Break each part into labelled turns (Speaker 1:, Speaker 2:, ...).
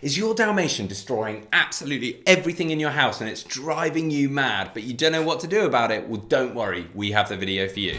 Speaker 1: Is your Dalmatian destroying absolutely everything in your house and it's driving you mad, but you don't know what to do about it? Well, don't worry, we have the video for you.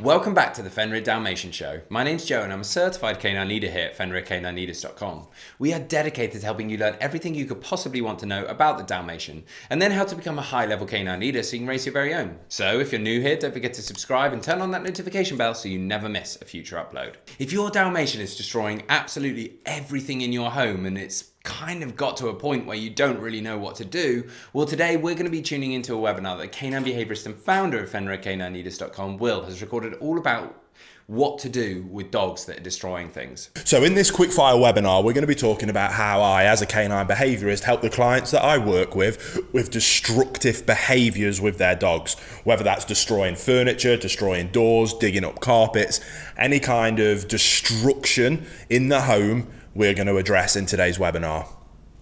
Speaker 1: Welcome back to the Fenrir Dalmatian Show. My name's Joe and I'm a certified canine leader here at FenrirCanineLeaders.com. We are dedicated to helping you learn everything you could possibly want to know about the Dalmatian and then how to become a high-level canine leader so you can raise your very own. So if you're new here, don't forget to subscribe and turn on that notification bell so you never miss a future upload. If your Dalmatian is destroying absolutely everything in your home and it's kind of got to a point where you don't really know what to do, well, today we're going to be tuning into a webinar that canine behaviorist and founder of FenrirCanineLeaders.com, Will, has recorded all about what to do with dogs that are destroying things.
Speaker 2: So in this quickfire webinar, we're going to be talking about how I, as a canine behaviorist, help the clients that I work with destructive behaviors with their dogs, whether that's destroying furniture, destroying doors, digging up carpets, any kind of destruction in the home we're going to address in today's webinar.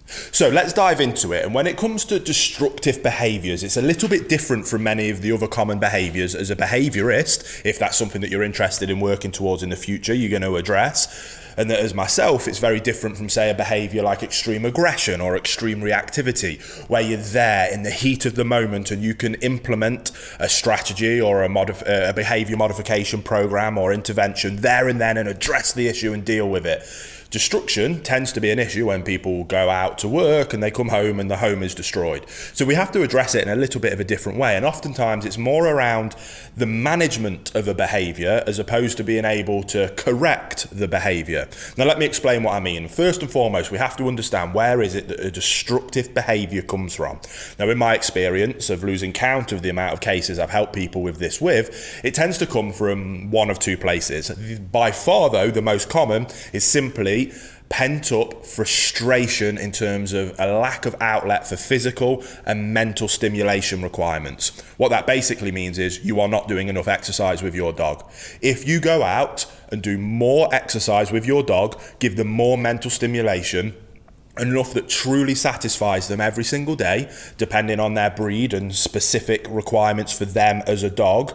Speaker 2: So let's dive into it. And when it comes to destructive behaviors, it's a little bit different from many of the other common behaviors. As a behaviorist, if that's something that you're interested in working towards in the future, you're going to address. And that as myself, it's very different from, say, a behavior like extreme aggression or extreme reactivity, where you're there in the heat of the moment and you can implement a strategy or a behavior modification program or intervention there and then and address the issue and deal with it. Destruction tends to be an issue when people go out to work and they come home and the home is destroyed. So we have to address it in a little bit of a different way. And oftentimes it's more around the management of a behavior as opposed to being able to correct the behavior. Now let me explain what I mean. First and foremost, we have to understand where is it that a destructive behavior comes from. Now in my experience of losing count of the amount of cases I've helped people with this with, it tends to come from one of two places. By far though, the most common is simply pent up frustration in terms of a lack of outlet for physical and mental stimulation requirements. What that basically means is you are not doing enough exercise with your dog. If you go out and do more exercise with your dog, give them more mental stimulation, enough that truly satisfies them every single day, depending on their breed and specific requirements for them as a dog,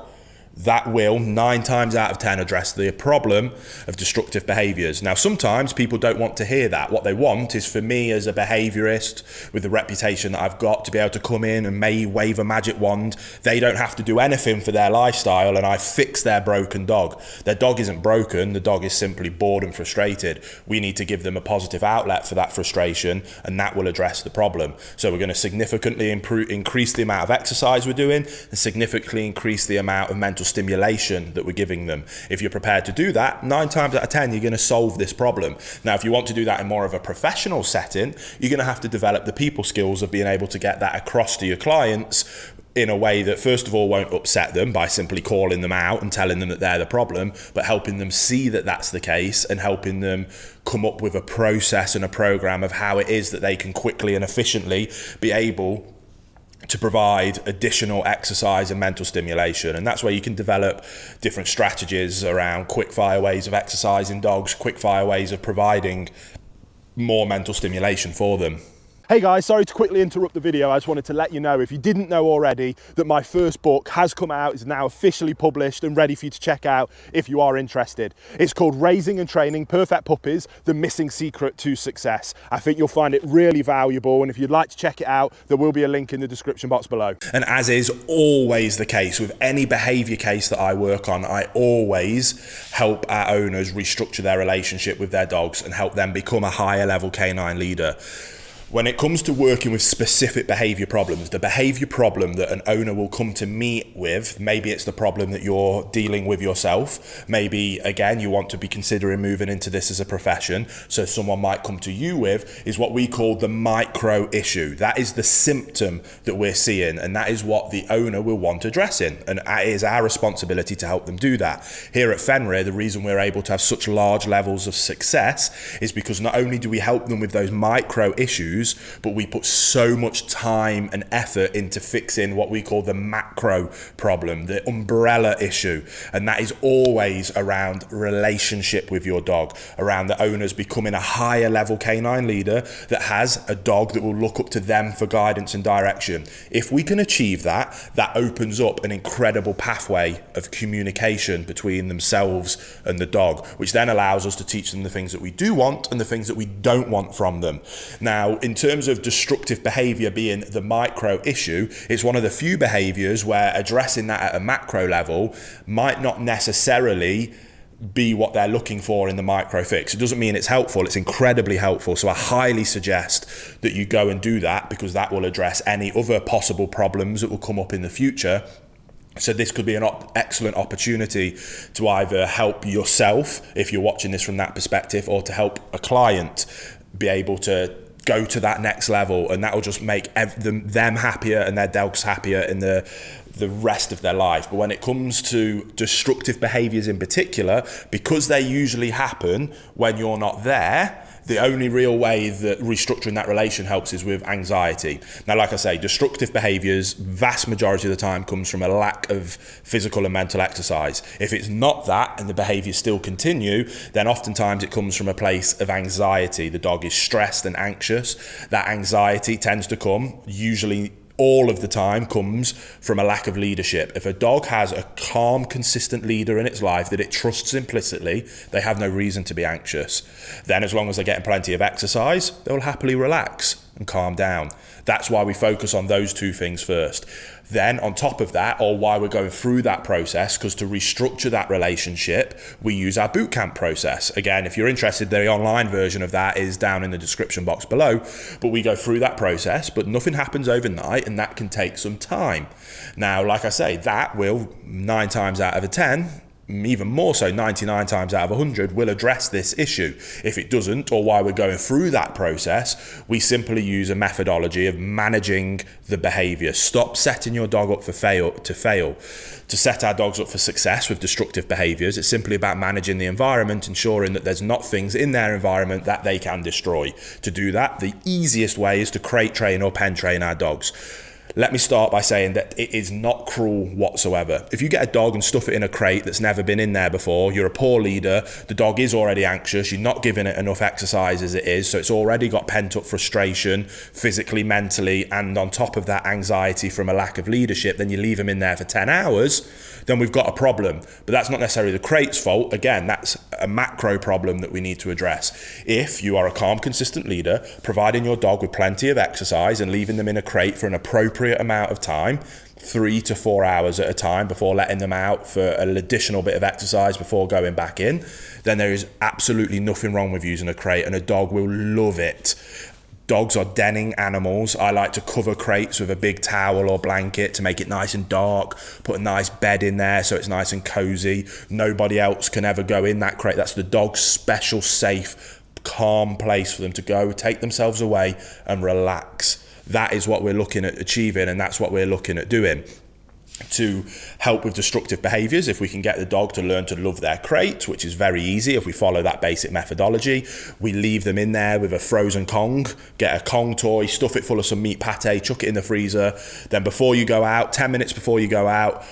Speaker 2: that will 9 times out of 10 address the problem of destructive behaviors. Now, sometimes people don't want to hear that. What they want is for me as a behaviorist with the reputation that I've got to be able to come in and wave a magic wand. They don't have to do anything for their lifestyle and I fix their broken dog. Their dog isn't broken. The dog is simply bored and frustrated. We need to give them a positive outlet for that frustration and that will address the problem. So we're going to significantly increase the amount of exercise we're doing and significantly increase the amount of mental stimulation that we're giving them. If you're prepared to do that, 9 times out of 10, you're going to solve this problem. Now, if you want to do that in more of a professional setting, you're going to have to develop the people skills of being able to get that across to your clients in a way that, first of all, won't upset them by simply calling them out and telling them that they're the problem, but helping them see that that's the case and helping them come up with a process and a program of how it is that they can quickly and efficiently be able to provide additional exercise and mental stimulation. And that's where you can develop different strategies around quick fire ways of exercising dogs, quick fire ways of providing more mental stimulation for them.
Speaker 3: Hey guys, sorry to quickly interrupt the video. I just wanted to let you know, if you didn't know already, that my first book has come out, is now officially published and ready for you to check out if you are interested. It's called Raising and Training Perfect Puppies, The Missing Secret to Success. I think you'll find it really valuable, and if you'd like to check it out, there will be a link in the description box below.
Speaker 2: And as is always the case with any behavior case that I work on, I always help our owners restructure their relationship with their dogs and help them become a higher level canine leader. When it comes to working with specific behavior problems, the behavior problem that an owner will come to me with, maybe it's the problem that you're dealing with yourself. Maybe, again, you want to be considering moving into this as a profession. So someone might come to you with is what we call the micro issue. That is the symptom that we're seeing, and that is what the owner will want addressing. And it is our responsibility to help them do that. Here at Fenrir, the reason we're able to have such large levels of success is because not only do we help them with those micro issues, issues, but we put so much time and effort into fixing what we call the macro problem, the umbrella issue. And that is always around relationship with your dog, around the owners becoming a higher level canine leader that has a dog that will look up to them for guidance and direction. If we can achieve that, that opens up an incredible pathway of communication between themselves and the dog, which then allows us to teach them the things that we do want and the things that we don't want from them. Now, in terms of destructive behavior being the micro issue, it's one of the few behaviors where addressing that at a macro level might not necessarily be what they're looking for in the micro fix. It doesn't mean it's helpful, it's incredibly helpful. So I highly suggest that you go and do that, because that will address any other possible problems that will come up in the future. So this could be an excellent opportunity to either help yourself, if you're watching this from that perspective, or to help a client be able to go to that next level, and that will just make them happier and their dogs happier in the rest of their life. But when it comes to destructive behaviors in particular, because they usually happen when you're not there, the only real way that restructuring that relation helps is with anxiety. Now, like I say, destructive behaviors, vast majority of the time, comes from a lack of physical and mental exercise. If it's not that and the behaviors still continue, then oftentimes it comes from a place of anxiety. The dog is stressed and anxious. That anxiety tends to come, usually all of the time, comes from a lack of leadership. If a dog has a calm, consistent leader in its life that it trusts implicitly, they have no reason to be anxious. Then, as long as they're getting plenty of exercise, they'll happily relax and calm down. That's why we focus on those two things first. Then on top of that, or why we're going through that process, because to restructure that relationship, we use our bootcamp process. Again, if you're interested, the online version of that is down in the description box below, but we go through that process, but nothing happens overnight, and that can take some time. Now, like I say, that will 9 times out of 10, even more so 99 times out of 100, will address this issue. If it doesn't, or while we're going through that process, we simply use a methodology of managing the behavior. Stop setting your dog up to fail. To set our dogs up for success with destructive behaviors, it's simply about managing the environment, ensuring that there's not things in their environment that they can destroy. To do that, the easiest way is to crate train or pen train our dogs. Let me start by saying that it is not cruel whatsoever. If you get a dog and stuff it in a crate that's never been in there before, you're a poor leader, the dog is already anxious, you're not giving it enough exercise as it is, so it's already got pent up frustration, physically, mentally, and on top of that, anxiety from a lack of leadership. Then you leave them in there for 10 hours, then we've got a problem. But that's not necessarily the crate's fault. Again, that's a macro problem that we need to address. If you are a calm, consistent leader, providing your dog with plenty of exercise and leaving them in a crate for an appropriate amount of time, 3 to 4 hours at a time, before letting them out for an additional bit of exercise before going back in, then there is absolutely nothing wrong with using a crate, and a dog will love it. Dogs are denning animals. I like to cover crates with a big towel or blanket to make it nice and dark, put a nice bed in there so it's nice and cozy. Nobody else can ever go in that crate. That's the dog's special, safe, calm place for them to go, take themselves away and relax. That is what we're looking at achieving, and that's what we're looking at doing. To help with destructive behaviors, if we can get the dog to learn to love their crate, which is very easy if we follow that basic methodology, we leave them in there with a frozen Kong, get a Kong toy, stuff it full of some meat pate, chuck it in the freezer. Then before you go out, 10 minutes before you go out,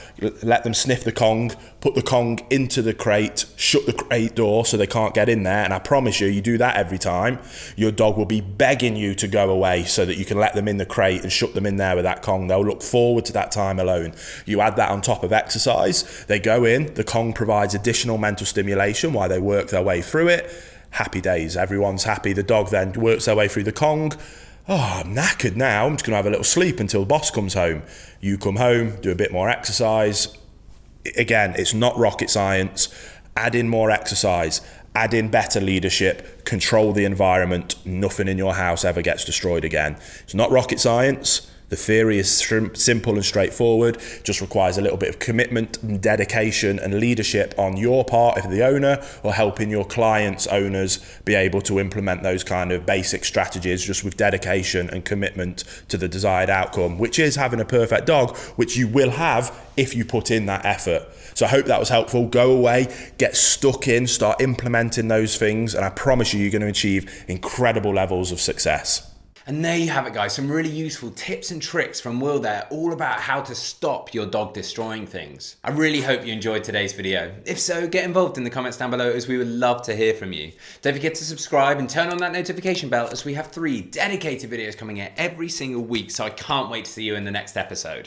Speaker 2: let them sniff the Kong, put the Kong into the crate, shut the crate door so they can't get in there. And I promise you do that every time, your dog will be begging you to go away so that you can let them in the crate and shut them in there with that Kong. They'll look forward to that time alone. You add that on top of exercise, they go in, the Kong provides additional mental stimulation while they work their way through it. Happy days, everyone's happy. The dog then works their way through the Kong. Oh, I'm knackered now, I'm just gonna have a little sleep until the boss comes home. You come home, do a bit more exercise. Again, it's not rocket science. Add in more exercise, add in better leadership, control the environment, nothing in your house ever gets destroyed again. It's not rocket science. The theory is simple and straightforward, just requires a little bit of commitment and dedication and leadership on your part if the owner, or helping your clients' owners be able to implement those kind of basic strategies just with dedication and commitment to the desired outcome, which is having a perfect dog, which you will have if you put in that effort. So I hope that was helpful. Go away, get stuck in, start implementing those things, and I promise you, you're going to achieve incredible levels of success.
Speaker 1: And there you have it, guys. Some really useful tips and tricks from Will there, all about how to stop your dog destroying things. I really hope you enjoyed today's video. If so, get involved in the comments down below, as we would love to hear from you. Don't forget to subscribe and turn on that notification bell, as we have 3 dedicated videos coming out every single week, so I can't wait to see you in the next episode.